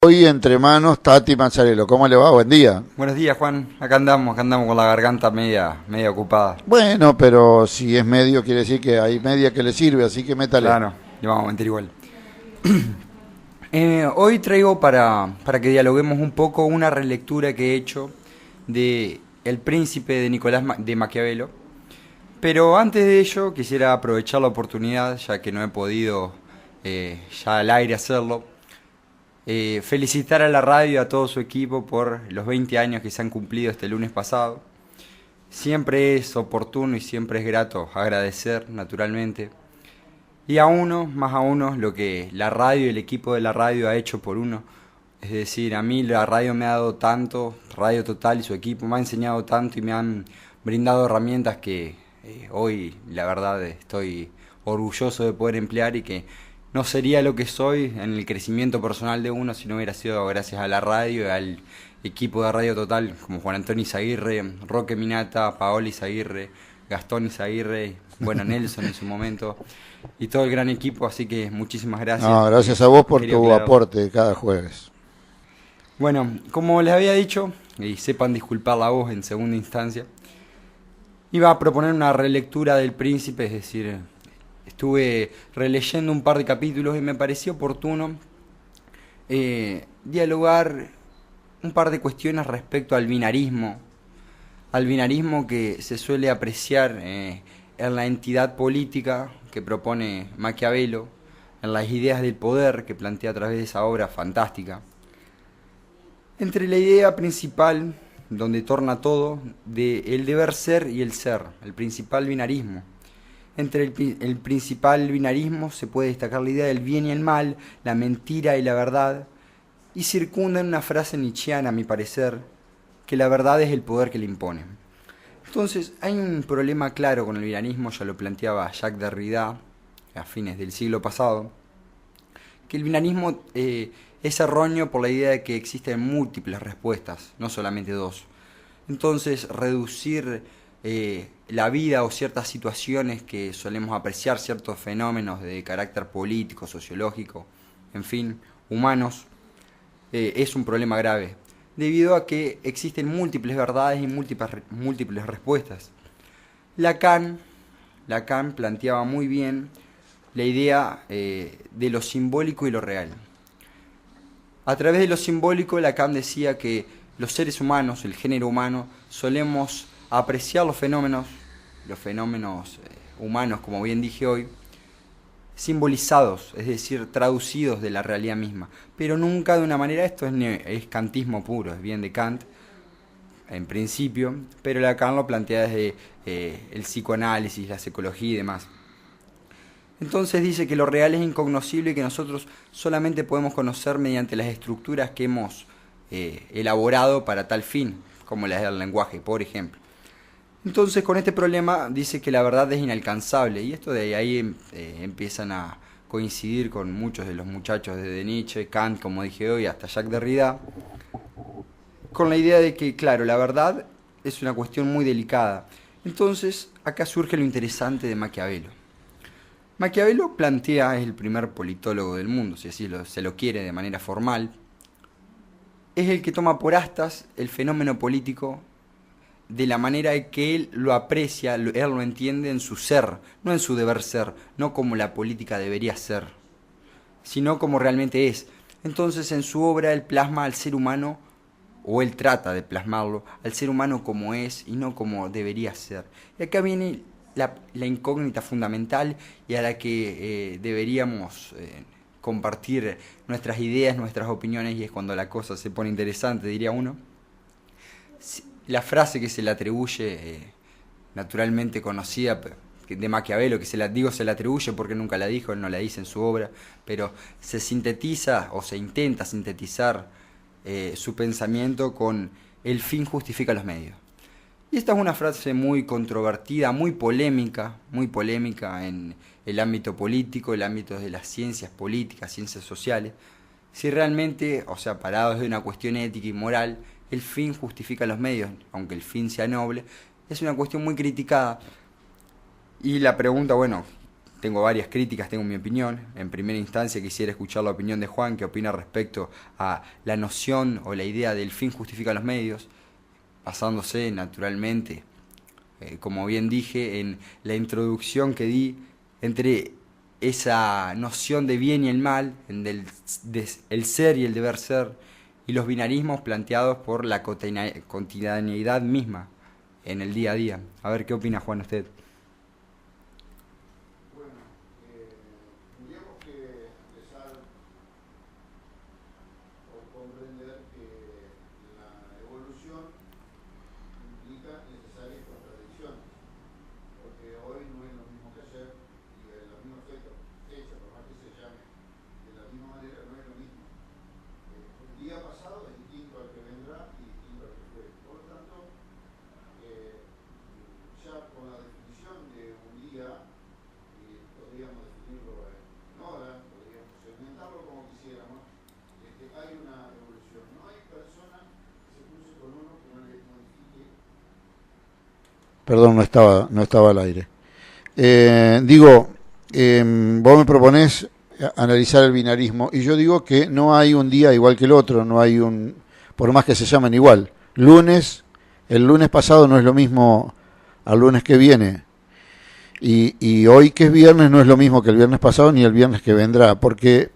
Hoy entre manos, Tati Mazzarello. ¿Cómo le va? Buen día. Buenos días, Juan. Acá andamos con la garganta media ocupada. Bueno, pero si es medio, quiere decir que hay media que le sirve, así que métale. Claro, le vamos a mentir igual. Hoy traigo para que dialoguemos un poco una relectura que he hecho de El Príncipe de de Maquiavelo. Pero antes de ello, quisiera aprovechar la oportunidad, ya que no he podido ya al aire hacerlo. Felicitar a la radio y a todo su equipo por los 20 años que se han cumplido este lunes pasado. Siempre es oportuno y siempre es grato agradecer, naturalmente. Y más a uno, lo que la radio y el equipo de la radio ha hecho por uno. Es decir, a mí la radio me ha dado tanto, Radio Total y su equipo me ha enseñado tanto y me han brindado herramientas que hoy, la verdad, estoy orgulloso de poder emplear y que no sería lo que soy en el crecimiento personal de uno si no hubiera sido gracias a la radio y al equipo de Radio Total, como Juan Antonio Izaguirre, Roque Minata, Paola Izaguirre, Gastón Izaguirre, bueno, Nelson en su momento, y todo el gran equipo, así que muchísimas gracias. No, gracias a vos por Quería tu aclarar. aporte cada jueves. Bueno, como les había dicho, y sepan disculpar la voz en segunda instancia, iba a proponer una relectura del Príncipe, es decir, estuve releyendo un par de capítulos y me pareció oportuno dialogar un par de cuestiones respecto al binarismo que se suele apreciar en la entidad política que propone Maquiavelo, en las ideas del poder que plantea a través de esa obra fantástica. Entre la idea principal, donde torna todo, de el deber ser y el ser, el principal binarismo. Entre el principal binarismo se puede destacar la idea del bien y el mal, la mentira y la verdad, y circunda en una frase nietzscheana, a mi parecer, que la verdad es el poder que le impone. Entonces, hay un problema claro con el binarismo, ya lo planteaba Jacques Derrida a fines del siglo pasado, que el binarismo es erróneo por la idea de que existen múltiples respuestas, no solamente dos. Entonces, reducir la vida o ciertas situaciones que solemos apreciar, ciertos fenómenos de carácter político, sociológico, en fin, humanos, es un problema grave, debido a que existen múltiples verdades y múltiples respuestas. Lacan planteaba muy bien la idea de lo simbólico y lo real. A través de lo simbólico, Lacan decía que los seres humanos, el género humano, solemos apreciar los fenómenos humanos, como bien dije hoy, simbolizados, es decir, traducidos de la realidad misma, pero nunca de una manera, esto es kantismo puro, es bien de Kant, en principio, pero Lacan lo plantea desde el psicoanálisis, la psicología y demás. Entonces dice que lo real es incognoscible y que nosotros solamente podemos conocer mediante las estructuras que hemos elaborado para tal fin, como las del lenguaje, por ejemplo. Entonces, con este problema dice que la verdad es inalcanzable, y esto de ahí empiezan a coincidir con muchos de los muchachos desde Nietzsche, Kant, como dije hoy, hasta Jacques Derrida, con la idea de que, claro, la verdad es una cuestión muy delicada. Entonces, acá surge lo interesante de Maquiavelo. Maquiavelo plantea, es el primer politólogo del mundo, si así se lo quiere de manera formal, es el que toma por astas el fenómeno político de la manera que él lo aprecia, él lo entiende en su ser, no en su deber ser, no como la política debería ser, sino como realmente es. Entonces en su obra él plasma al ser humano, o él trata de plasmarlo, al ser humano como es y no como debería ser. Y acá viene la incógnita fundamental y a la que deberíamos compartir nuestras ideas, nuestras opiniones, y es cuando la cosa se pone interesante, diría uno. La frase que se le atribuye, naturalmente conocida de Maquiavelo, que se le atribuye porque nunca la dijo, él no la dice en su obra, pero se sintetiza o se intenta sintetizar su pensamiento con el fin justifica los medios. Y esta es una frase muy controvertida, muy polémica en el ámbito político, el ámbito de las ciencias políticas, ciencias sociales. Si realmente, o sea, parados de una cuestión ética y moral, el fin justifica los medios, aunque el fin sea noble, es una cuestión muy criticada. Y la pregunta, bueno, tengo varias críticas, tengo mi opinión. En primera instancia quisiera escuchar la opinión de Juan, que opina respecto a la noción o la idea del fin justifica los medios, basándose naturalmente, como bien dije, en la introducción que di entre esa noción de bien y el mal, el ser y el deber ser, y los binarismos planteados por la cotidianeidad misma en el día a día. A ver, ¿qué opina Juan usted? Perdón, no estaba al aire. Vos me proponés analizar el binarismo y yo digo que no hay un día igual que el otro, no hay por más que se llamen igual. El lunes pasado no es lo mismo al lunes que viene. Y hoy que es viernes no es lo mismo que el viernes pasado ni el viernes que vendrá, porque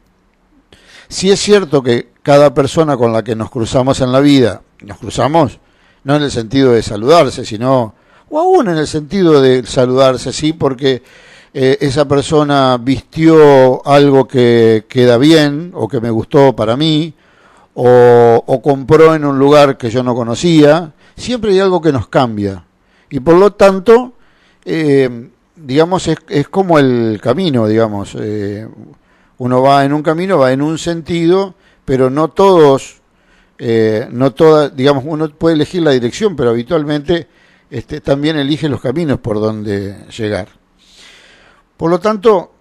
sí es cierto que cada persona con la que nos cruzamos en la vida, nos cruzamos no en el sentido de saludarse, sino o aún en el sentido de saludarse, sí, porque esa persona vistió algo que queda bien o que me gustó para mí, o compró en un lugar que yo no conocía. Siempre hay algo que nos cambia. Y por lo tanto, digamos, es como el camino, digamos. Uno va en un camino, va en un sentido, pero no todos, no todas, digamos, uno puede elegir la dirección, pero habitualmente también elige los caminos por donde llegar. Por lo tanto,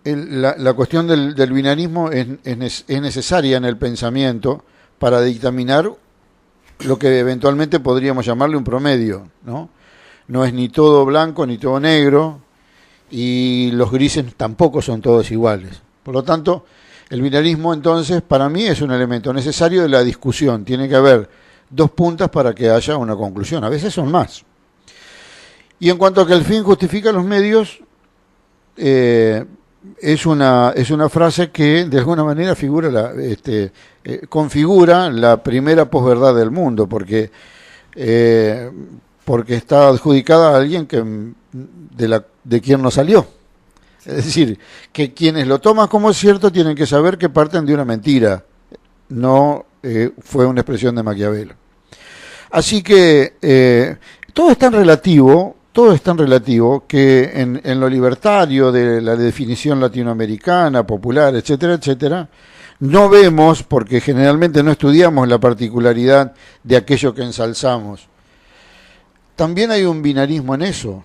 la cuestión del binarismo es necesaria en el pensamiento para dictaminar lo que eventualmente podríamos llamarle un promedio, ¿no? No es ni todo blanco ni todo negro, y los grises tampoco son todos iguales. Por lo tanto, el binarismo entonces para mí es un elemento necesario de la discusión. Tiene que haber dos puntas para que haya una conclusión, a veces son más. Y en cuanto a que el fin justifica los medios, es una frase que de alguna manera configura la primera posverdad del mundo, porque está adjudicada a alguien de quien no salió. Es decir, que quienes lo toman como cierto tienen que saber que parten de una mentira, no fue una expresión de Maquiavelo. Así que todo es tan relativo que en lo libertario de la definición latinoamericana, popular, etcétera, etcétera, no vemos, porque generalmente no estudiamos la particularidad de aquello que ensalzamos. También hay un binarismo en eso,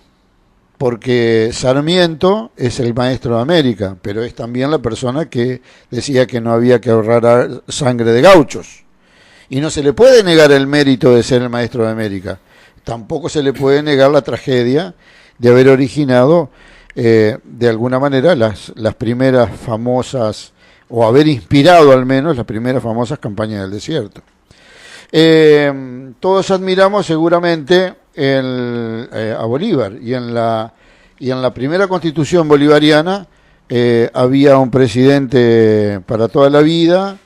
porque Sarmiento es el maestro de América, pero es también la persona que decía que no había que ahorrar sangre de gauchos. Y no se le puede negar el mérito de ser el maestro de América. Tampoco se le puede negar la tragedia de haber originado, de alguna manera, las primeras famosas, o haber inspirado al menos las primeras famosas campañas del desierto. Todos admiramos seguramente a Bolívar, y en la primera constitución bolivariana había un presidente para toda la vida,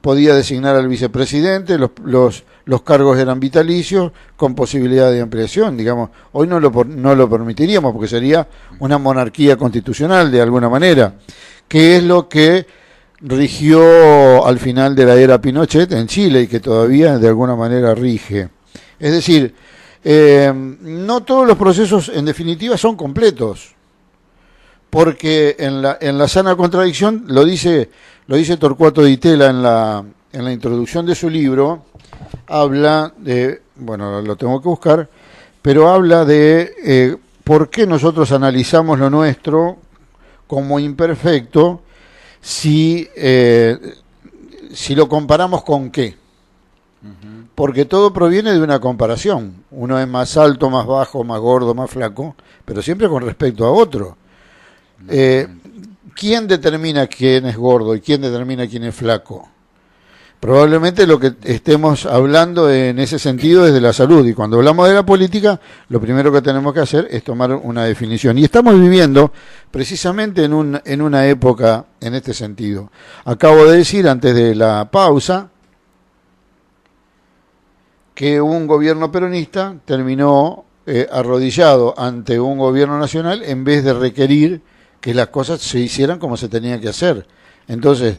podía designar al vicepresidente, los cargos eran vitalicios con posibilidad de ampliación, digamos. Hoy no lo permitiríamos porque sería una monarquía constitucional de alguna manera, que es lo que rigió al final de la era Pinochet en Chile y que todavía de alguna manera rige. Es decir, no todos los procesos en definitiva son completos, porque en la sana contradicción lo dice Torcuato Di Tella en la introducción de su libro. Habla de, bueno, lo tengo que buscar, pero habla de por qué nosotros analizamos lo nuestro como imperfecto si lo comparamos con qué. Porque todo proviene de una comparación. Uno es más alto, más bajo, más gordo, más flaco, pero siempre con respecto a otro. ¿Quién determina quién es gordo y quién determina quién es flaco? Probablemente lo que estemos hablando en ese sentido es de la salud, y cuando hablamos de la política, lo primero que tenemos que hacer es tomar una definición. Y estamos viviendo precisamente en una época en este sentido. Acabo de decir antes de la pausa que un gobierno peronista terminó arrodillado ante un gobierno nacional en vez de requerir que las cosas se hicieran como se tenían que hacer. Entonces,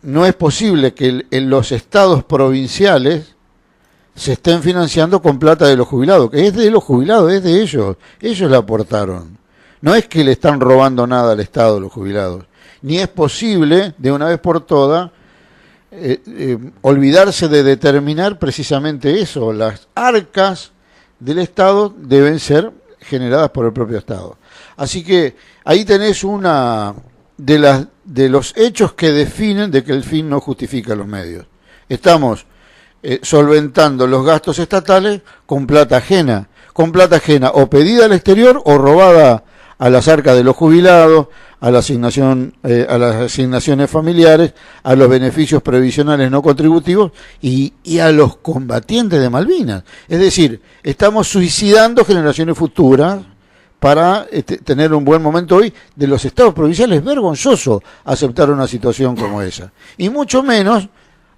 no es posible que en los estados provinciales se estén financiando con plata de los jubilados, que es de los jubilados, es de ellos. Ellos la aportaron. No es que le están robando nada al Estado los jubilados. Ni es posible, de una vez por todas, olvidarse de determinar precisamente eso. Las arcas del Estado deben ser generadas por el propio Estado. Así que ahí tenés una de los hechos que definen de que el fin no justifica los medios. Estamos solventando los gastos estatales con plata ajena o pedida al exterior o robada a las arcas de los jubilados, a la asignación, a las asignaciones familiares, a los beneficios previsionales no contributivos y a los combatientes de Malvinas. Es decir, estamos suicidando generaciones futuras para tener un buen momento hoy. De los estados provinciales, es vergonzoso aceptar una situación como esa. Y mucho menos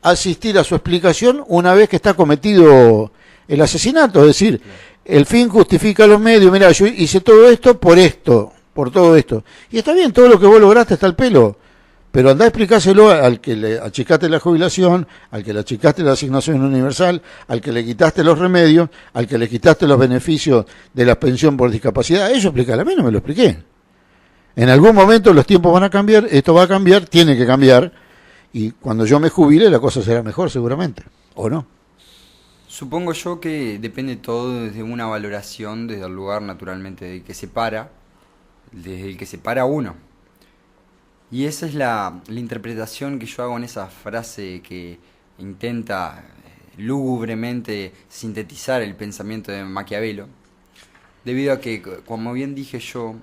asistir a su explicación una vez que está cometido el asesinato. Es decir, el fin justifica los medios. Mirá, yo hice todo esto, por todo esto. Y está bien, todo lo que vos lograste está al pelo. Pero andá a explicárselo al que le achicaste la jubilación, al que le achicaste la asignación universal, al que le quitaste los remedios, al que le quitaste los beneficios de la pensión por discapacidad. Eso explícale, a mí no me lo expliqué. En algún momento los tiempos van a cambiar, esto va a cambiar, tiene que cambiar, y cuando yo me jubile la cosa será mejor seguramente, ¿o no? Supongo yo que depende todo desde una valoración, desde el lugar naturalmente desde el que separa uno. Y esa es la interpretación que yo hago en esa frase que intenta lúgubremente sintetizar el pensamiento de Maquiavelo, debido a que, como bien dije yo,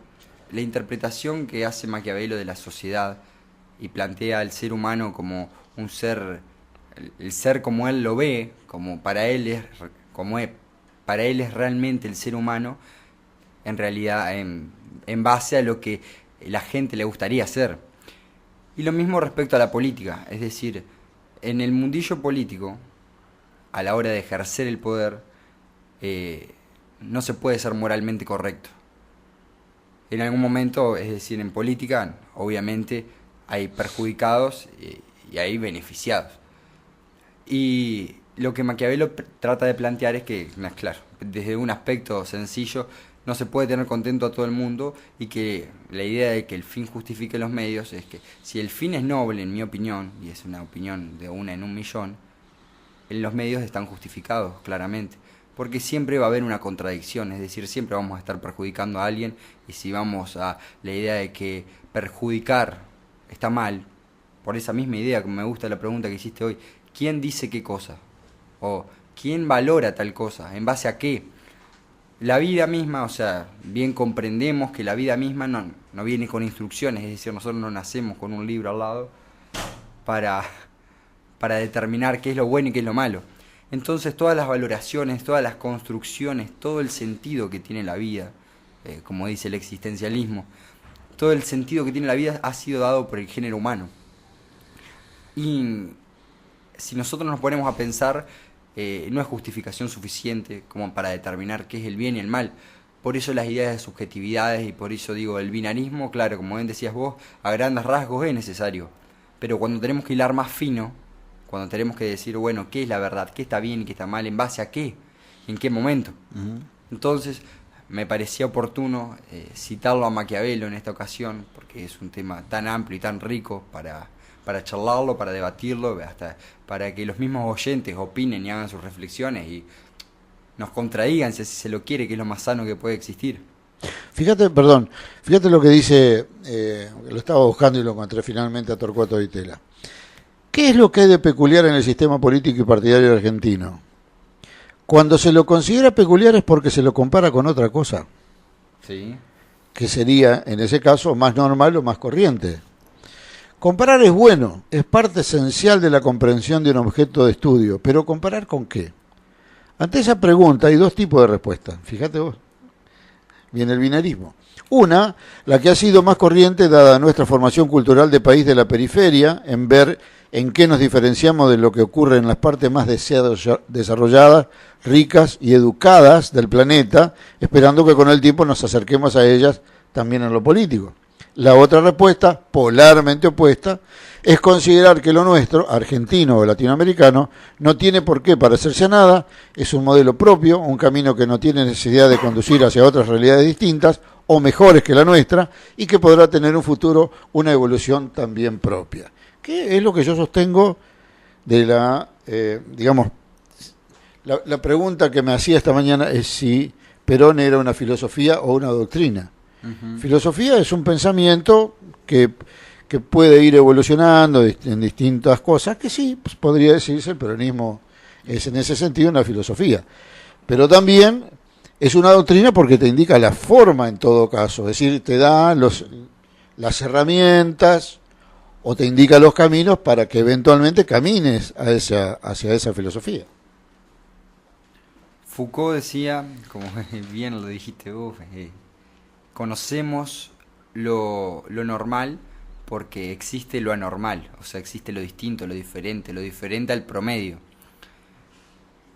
la interpretación que hace Maquiavelo de la sociedad y plantea al ser humano como un ser, el ser como él lo ve, como para él es realmente el ser humano, en realidad en base a lo que la gente le gustaría ser. Y lo mismo respecto a la política, es decir, en el mundillo político, a la hora de ejercer el poder, no se puede ser moralmente correcto. En algún momento, es decir, en política, obviamente hay perjudicados y hay beneficiados. Y lo que Maquiavelo trata de plantear es que, claro, desde un aspecto sencillo, no se puede tener contento a todo el mundo, y que la idea de que el fin justifique los medios es que si el fin es noble, en mi opinión, y es una opinión de una en un millón, los medios están justificados claramente, porque siempre va a haber una contradicción, es decir, siempre vamos a estar perjudicando a alguien, y si vamos a la idea de que perjudicar está mal, por esa misma idea, como me gusta la pregunta que hiciste hoy, ¿quién dice qué cosa? O ¿quién valora tal cosa? ¿En base a qué? La vida misma, o sea, bien comprendemos que la vida misma no viene con instrucciones, es decir, nosotros no nacemos con un libro al lado para determinar qué es lo bueno y qué es lo malo. Entonces todas las valoraciones, todas las construcciones, todo el sentido que tiene la vida, como dice el existencialismo, todo el sentido que tiene la vida ha sido dado por el género humano. Y si nosotros nos ponemos a pensar, no es justificación suficiente como para determinar qué es el bien y el mal. Por eso las ideas de subjetividades, y por eso digo, el binarismo, claro, como bien decías vos, a grandes rasgos es necesario. Pero cuando tenemos que hilar más fino, cuando tenemos que decir, bueno, ¿qué es la verdad? ¿Qué está bien y qué está mal? ¿En base a qué? ¿En qué momento? Entonces, me parecía oportuno citarlo a Maquiavelo en esta ocasión, porque es un tema tan amplio y tan rico para charlarlo, para debatirlo, hasta para que los mismos oyentes opinen y hagan sus reflexiones y nos contradigan si así se lo quiere, que es lo más sano que puede existir. Fíjate lo que dice, lo estaba buscando y lo encontré finalmente a Torcuato Di Tella, ¿Qué es lo que hay de peculiar en el sistema político y partidario argentino? Cuando se lo considera peculiar es porque se lo compara con otra cosa, Sí. que sería, en ese caso, más normal o más corriente. Comparar es bueno, es parte esencial de la comprensión de un objeto de estudio, pero ¿comparar con qué? Ante esa pregunta hay dos tipos de respuestas. Fíjate vos, viene el binarismo. Una, la que ha sido más corriente dada nuestra formación cultural de país de la periferia, en ver en qué nos diferenciamos de lo que ocurre en las partes más desarrolladas, ricas y educadas del planeta, esperando que con el tiempo nos acerquemos a ellas también en lo político. La otra respuesta, polarmente opuesta, es considerar que lo nuestro, argentino o latinoamericano, no tiene por qué parecerse a nada, es un modelo propio, un camino que no tiene necesidad de conducir hacia otras realidades distintas o mejores que la nuestra y que podrá tener un futuro, una evolución también propia. ¿Qué es lo que yo sostengo de la pregunta que me hacía esta mañana es si Perón era una filosofía o una doctrina? Uh-huh. Filosofía es un pensamiento que puede ir evolucionando en distintas cosas, que sí, pues podría decirse, el peronismo es en ese sentido una filosofía. Pero también es una doctrina porque te indica la forma en todo caso, es decir, te da las herramientas o te indica los caminos para que eventualmente camines hacia esa filosofía. Foucault decía, como bien lo dijiste vos, conocemos lo normal porque existe lo anormal, o sea, existe lo distinto, lo diferente al promedio.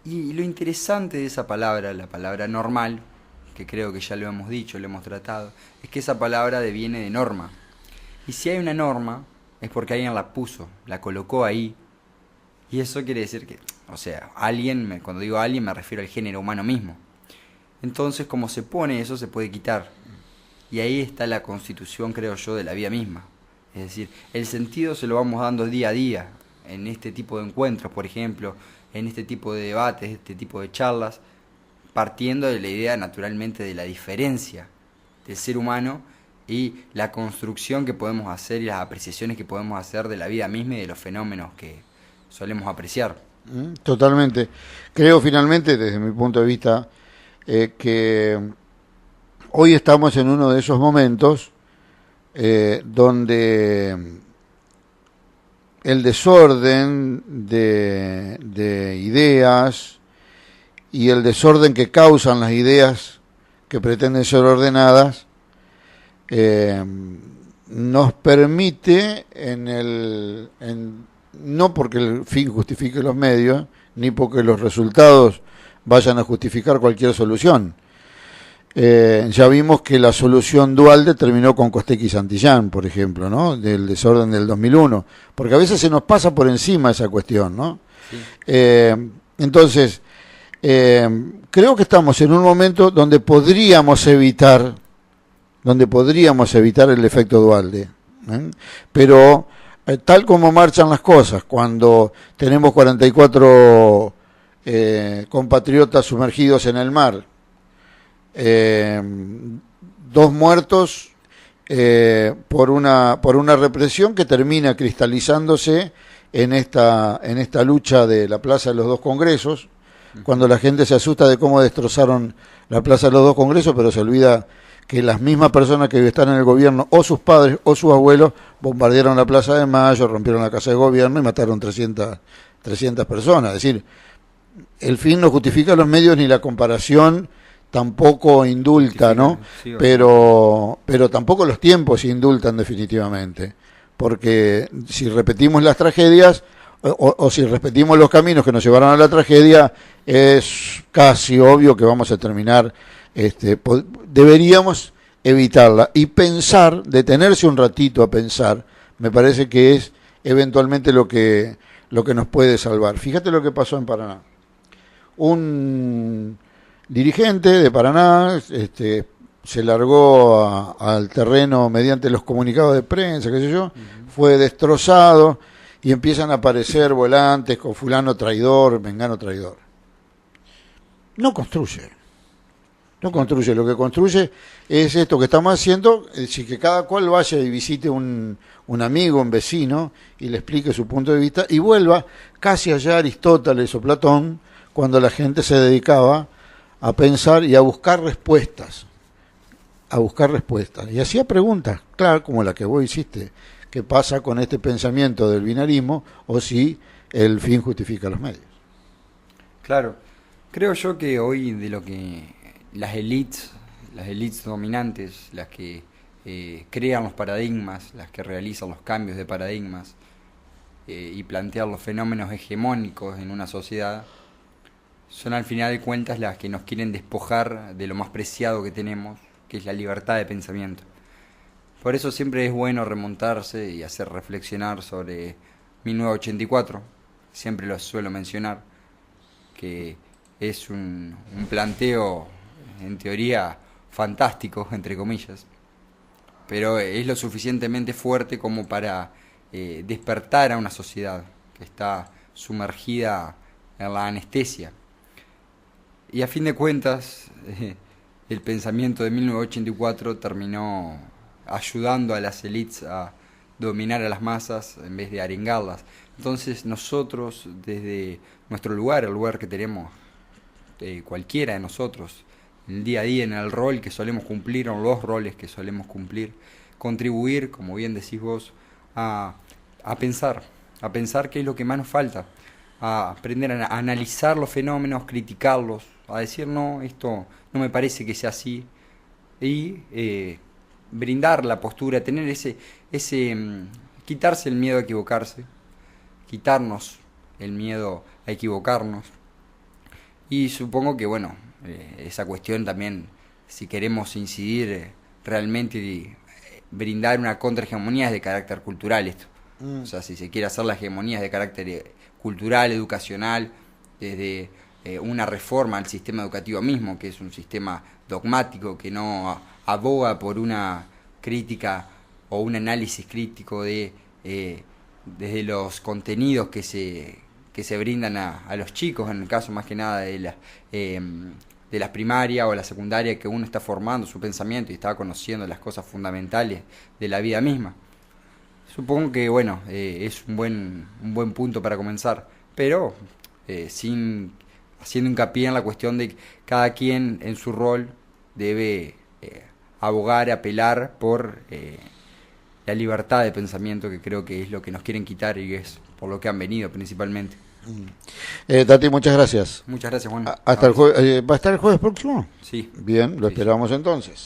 Y lo interesante de esa palabra, la palabra normal, que creo que ya lo hemos dicho, lo hemos tratado, es que esa palabra deviene de norma. Y si hay una norma, es porque alguien la puso, la colocó ahí. Y eso quiere decir que, o sea, cuando digo alguien me refiero al género humano mismo. Entonces, como se pone eso, se puede quitar. Y ahí está la constitución, creo yo, de la vida misma. Es decir, el sentido se lo vamos dando día a día, en este tipo de encuentros, por ejemplo, en este tipo de debates, este tipo de charlas, partiendo de la idea naturalmente de la diferencia del ser humano y la construcción que podemos hacer y las apreciaciones que podemos hacer de la vida misma y de los fenómenos que solemos apreciar. Totalmente. Creo finalmente, desde mi punto de vista, que hoy estamos en uno de esos momentos donde el desorden de ideas y el desorden que causan las ideas que pretenden ser ordenadas nos permite no porque el fin justifique los medios ni porque los resultados vayan a justificar cualquier solución. Ya vimos que la solución Duhalde terminó con Costecchi y Santillán, por ejemplo, ¿no? Del desorden del 2001, porque a veces se nos pasa por encima esa cuestión, ¿no? Sí. Entonces, creo que estamos en un momento donde podríamos evitar el efecto Duhalde, pero tal como marchan las cosas, cuando tenemos 44 compatriotas sumergidos en el mar, 2 muertos por una represión que termina cristalizándose en esta lucha de la Plaza de los Dos Congresos, cuando la gente se asusta de cómo destrozaron la Plaza de los Dos Congresos, pero se olvida que las mismas personas que están en el gobierno, o sus padres o sus abuelos, bombardearon la Plaza de Mayo, rompieron la Casa de Gobierno y mataron 300 personas. Es decir, el fin no justifica los medios ni la comparación tampoco indulta, ¿no? Sí, pero tampoco los tiempos indultan definitivamente, porque si repetimos las tragedias o si repetimos los caminos que nos llevaron a la tragedia, es casi obvio que vamos a terminar, deberíamos evitarla y pensar, detenerse un ratito a pensar, me parece que es eventualmente lo que nos puede salvar. Fíjate lo que pasó en Paraná. Un dirigente de Paraná se largó al terreno mediante los comunicados de prensa, qué sé yo, fue destrozado y empiezan a aparecer volantes con fulano traidor, mengano traidor. No construye, lo que construye es esto que estamos haciendo, es decir, que cada cual vaya y visite un un amigo, un vecino, y le explique su punto de vista, y vuelva casi allá Aristóteles o Platón, cuando la gente se dedicaba a pensar y a buscar respuestas, y hacía preguntas, claro, como la que vos hiciste, qué pasa con este pensamiento del binarismo, o si el fin justifica los medios. Claro, creo yo que hoy de lo que las élites dominantes, las que crean los paradigmas, las que realizan los cambios de paradigmas y plantean los fenómenos hegemónicos en una sociedad, son al final de cuentas las que nos quieren despojar de lo más preciado que tenemos, que es la libertad de pensamiento. Por eso siempre es bueno remontarse y hacer reflexionar sobre 1984, siempre lo suelo mencionar, que es un planteo en teoría fantástico, entre comillas, pero es lo suficientemente fuerte como para despertar a una sociedad que está sumergida en la anestesia. Y a fin de cuentas, el pensamiento de 1984 terminó ayudando a las élites a dominar a las masas en vez de arengarlas. Entonces nosotros, desde nuestro lugar, el lugar que tenemos, cualquiera de nosotros, en el día a día, en el rol que solemos cumplir, o los roles que solemos cumplir, contribuir, como bien decís vos, a pensar qué es lo que más nos falta, a aprender a analizar los fenómenos, criticarlos, a decir no, esto no me parece que sea así, y brindar la postura, tener quitarse el miedo a equivocarse, quitarnos el miedo a equivocarnos. Y supongo que, bueno, esa cuestión también, si queremos incidir realmente y brindar una contrahegemonía, es de carácter cultural esto. O sea, si se quiere hacer la hegemonía es de carácter cultural, educacional, desde una reforma al sistema educativo mismo, que es un sistema dogmático, que no aboga por una crítica o un análisis crítico desde los contenidos que se brindan a los chicos, en el caso más que nada de las primarias o la secundaria, que uno está formando su pensamiento y está conociendo las cosas fundamentales de la vida misma. Supongo que, bueno, es un buen punto para comenzar, pero haciendo hincapié en la cuestión de que cada quien en su rol debe abogar, apelar por la libertad de pensamiento, que creo que es lo que nos quieren quitar y es por lo que han venido principalmente. Tati, muchas gracias. Muchas gracias, Juan. Hasta el jueves. ¿Va a estar el jueves próximo? Sí. Bien, lo esperamos entonces.